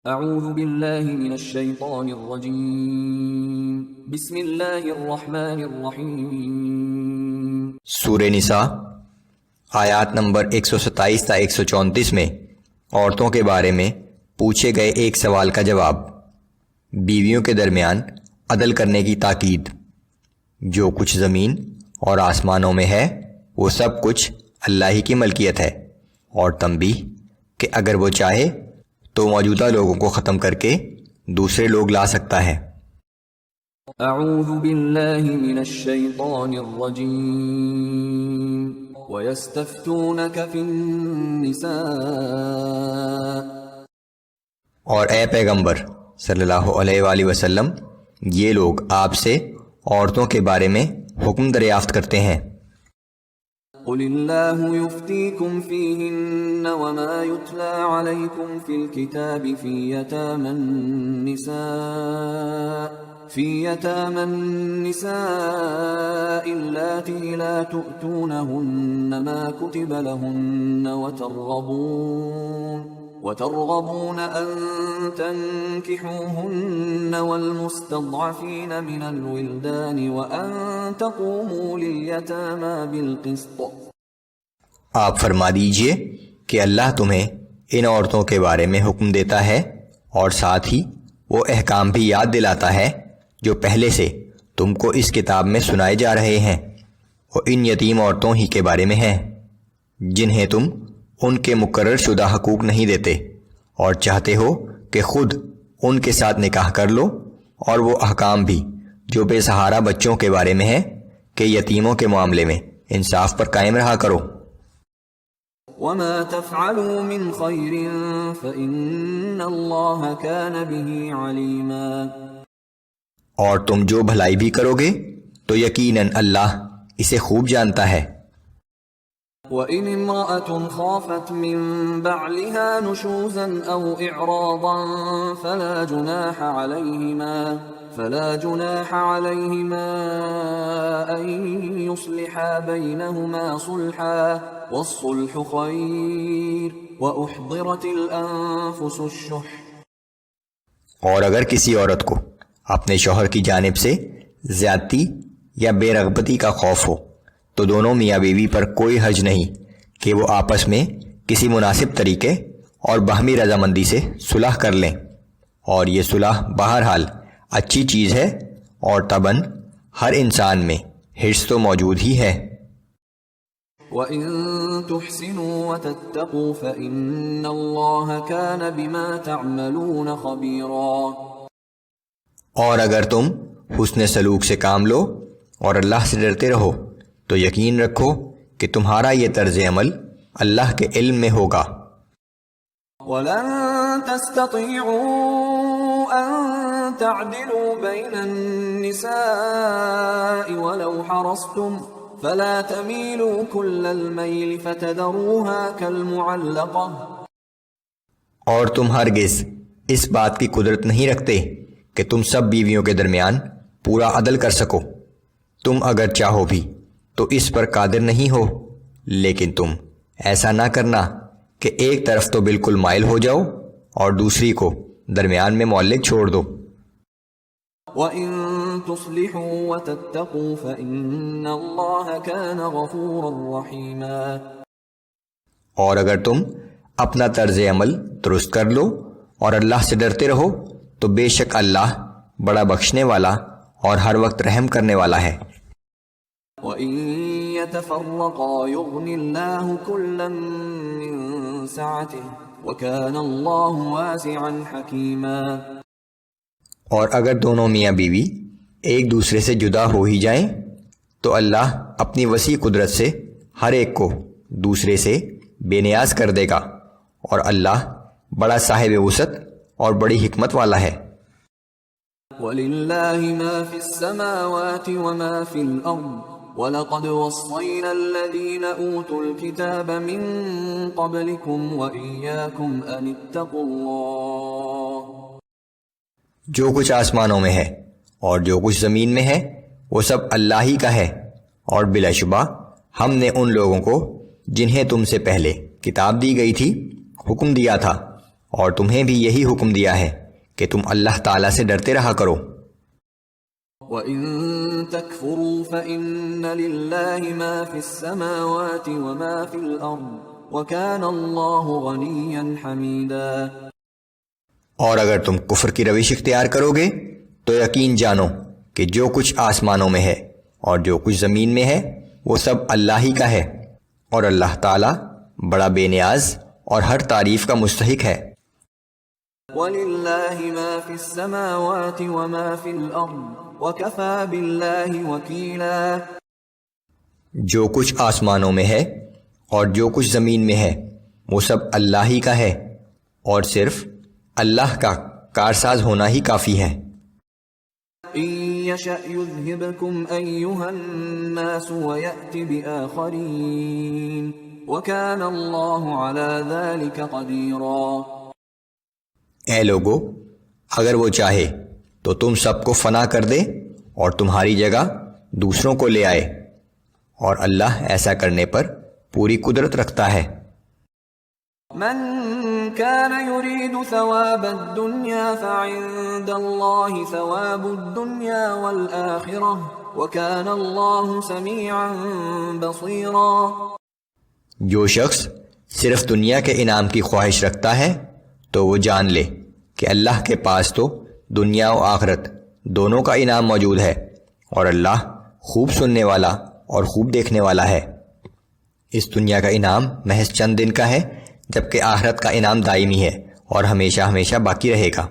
اعوذ باللہ من الشیطان الرجیم بسم اللہ الرحمن الرحیم۔ سورہ نساء آیات نمبر 127 تا 134 میں عورتوں کے بارے میں پوچھے گئے ایک سوال کا جواب، بیویوں کے درمیان عدل کرنے کی تاکید۔ جو کچھ زمین اور آسمانوں میں ہے وہ سب کچھ اللہ ہی کی ملکیت ہے، اور تنبیہ کہ اگر وہ چاہے تو موجودہ لوگوں کو ختم کر کے دوسرے لوگ لا سکتا ہے۔ اعوذ باللہ من الشیطان الرجیم وَيَسْتَفْتُونَكَ فِي النِّسَاءِ، اور اے پیغمبر صلی اللہ علیہ وآلہ وسلم، یہ لوگ آپ سے عورتوں کے بارے میں حکم دریافت کرتے ہیں۔ قل اللہ یفتیکم فیہن وما یتلی علیکم فی الکتاب فی یتامی النساء اللاتی لا تؤتونہن ما کتب لہن وترغبون ان تنکحوهن والمستضعفین من الولدان وان تقوموا لیتامی بالقسط۔ آپ فرما دیجئے کہ اللہ تمہیں ان عورتوں کے بارے میں حکم دیتا ہے اور ساتھ ہی وہ احکام بھی یاد دلاتا ہے جو پہلے سے تم کو اس کتاب میں سنائے جا رہے ہیں، وہ ان یتیم عورتوں ہی کے بارے میں ہیں جنہیں تم ان کے مقرر شدہ حقوق نہیں دیتے اور چاہتے ہو کہ خود ان کے ساتھ نکاح کر لو، اور وہ احکام بھی جو بے سہارا بچوں کے بارے میں ہے کہ یتیموں کے معاملے میں انصاف پر قائم رہا کرو۔ وما تفعلوا من خیر فإن اللہ کان بہ علیما، اور تم جو بھلائی بھی کرو گے تو یقیناً اللہ اسے خوب جانتا ہے۔ وَإِنِ امْرَأَةٌ خَافَتْ مِن بَعْلِهَا نُشُوزًا أَوْ إِعْرَاضًا فَلَا جُنَاحَ عَلَيْهِمَا أَن يُصْلِحَا بَيْنَهُمَا صُلْحًا وَالصُّلْحُ خَيْرٌ وَأُحْضِرَتِ الْأَنفُسُ الشُّحَّ۔ اور اگر کسی عورت کو اپنے شوہر کی جانب سے زیادتی یا بے رغبتی کا خوف ہو تو دونوں میاں بیوی پر کوئی حرج نہیں کہ وہ آپس میں کسی مناسب طریقے اور باہمی رضامندی سے صلح کر لیں، اور یہ صلح بہرحال اچھی چیز ہے، اور طبعاً ہر انسان میں حرص تو موجود ہی ہے۔ وَإِن تُحْسِنُوا وَتَتَّقُوا فَإِنَّ اللَّهَ كَانَ بِمَا تَعْمَلُونَ خَبِيرًا۔ اور اگر تم حسن سلوک سے کام لو اور اللہ سے ڈرتے رہو تو یقین رکھو کہ تمہارا یہ طرز عمل اللہ کے علم میں ہوگا۔ وَلَن تَسْتَطِيعُوا أَن تَعْدِلُوا بَيْنَ النِّسَاءِ وَلَوْ حَرَصْتُمْ فَلَا تَمِيلُوا كُلَّ الْمَيْلِ فَتَذَرُوهَا كَالْمُعَلَّقَةِ۔ اور تم ہرگز اس بات کی قدرت نہیں رکھتے کہ تم سب بیویوں کے درمیان پورا عدل کر سکو، تم اگر چاہو بھی تو اس پر قادر نہیں ہو، لیکن تم ایسا نہ کرنا کہ ایک طرف تو بالکل مائل ہو جاؤ اور دوسری کو درمیان میں معلق چھوڑ دو۔ وَإِن تُصْلِحُوا وَتَتَّقُوا فَإِنَّ اللَّهَ كَانَ غَفُورًا رَحِيمًا۔ اور اگر تم اپنا طرز عمل درست کر لو اور اللہ سے ڈرتے رہو تو بے شک اللہ بڑا بخشنے والا اور ہر وقت رحم کرنے والا ہے۔ وَإِن يَتَفَرَّقَا يُغْنِ اللَّهُ كُلًّا مِّن سَعَتِهِ وَكَانَ اللَّهُ وَاسِعًا حَكِيمًا۔ اور اگر دونوں میاں بیوی ایک دوسرے سے جدا ہو ہی جائیں تو اللہ اپنی وسیع قدرت سے ہر ایک کو دوسرے سے بے نیاز کر دے گا، اور اللہ بڑا صاحب وسعت اور بڑی حکمت والا ہے۔ وَلِلَّهِ مَا فِي السَّمَاوَاتِ وَمَا فِي الْأَرْضِ وَلَقَدْ وَصَّيْنَا الَّذِينَ أُوتُوا الْكِتَابَ مِن قَبْلِكُمْ وَإِيَّاكُمْ أَنِ اتَّقُوا اللَّهَ۔ جو کچھ آسمانوں میں ہے اور جو کچھ زمین میں ہے وہ سب اللہ ہی کا ہے، اور بلا شبہ ہم نے ان لوگوں کو جنہیں تم سے پہلے کتاب دی گئی تھی حکم دیا تھا اور تمہیں بھی یہی حکم دیا ہے کہ تم اللہ تعالیٰ سے ڈرتے رہا کرو۔ وَإِن تَكْفُرُوا فَإِنَّ لِلَّهِ مَا فِي السَّمَاوَاتِ وَمَا فِي الْأَرْضِ وَكَانَ اللَّهُ غَنِيًّا حَمِيدًا۔ اور اگر تم کفر کی روش اختیار کرو گے تو یقین جانو کہ جو کچھ آسمانوں میں ہے اور جو کچھ زمین میں ہے وہ سب اللہ ہی کا ہے، اور اللہ تعالیٰ بڑا بے نیاز اور ہر تعریف کا مستحق ہے۔ وَلِلَّهِ مَا فِي السَّمَاوَاتِ وَمَا فِي الْأَرْضِ وَكَفَى بِاللَّهِ وَكِيلًا۔ جو کچھ آسمانوں میں ہے اور جو کچھ زمین میں ہے وہ سب اللہ ہی کا ہے، اور صرف اللہ کا کارساز ہونا ہی کافی ہے۔ إِن يَشَأْ يُذْهِبْكُمْ أَيُّهَا النَّاسُ وَيَأْتِ بِآخَرِينَ وَكَانَ اللَّهُ عَلَى ذَلِكَ قَدِيرًا۔ اے لوگو، اگر وہ چاہے تو تم سب کو فنا کر دے اور تمہاری جگہ دوسروں کو لے آئے، اور اللہ ایسا کرنے پر پوری قدرت رکھتا ہے۔ من كان يريد ثواب الدنيا فعند الله ثواب الدنيا والآخرة وكان الله سميعا بصيرا۔ جو شخص صرف دنیا کے انعام کی خواہش رکھتا ہے تو وہ جان لے کہ اللہ کے پاس تو دنیا و آخرت دونوں کا انعام موجود ہے، اور اللہ خوب سننے والا اور خوب دیکھنے والا ہے۔ اس دنیا کا انعام محض چند دن کا ہے، جبکہ آخرت کا انعام دائمی ہے اور ہمیشہ ہمیشہ باقی رہے گا۔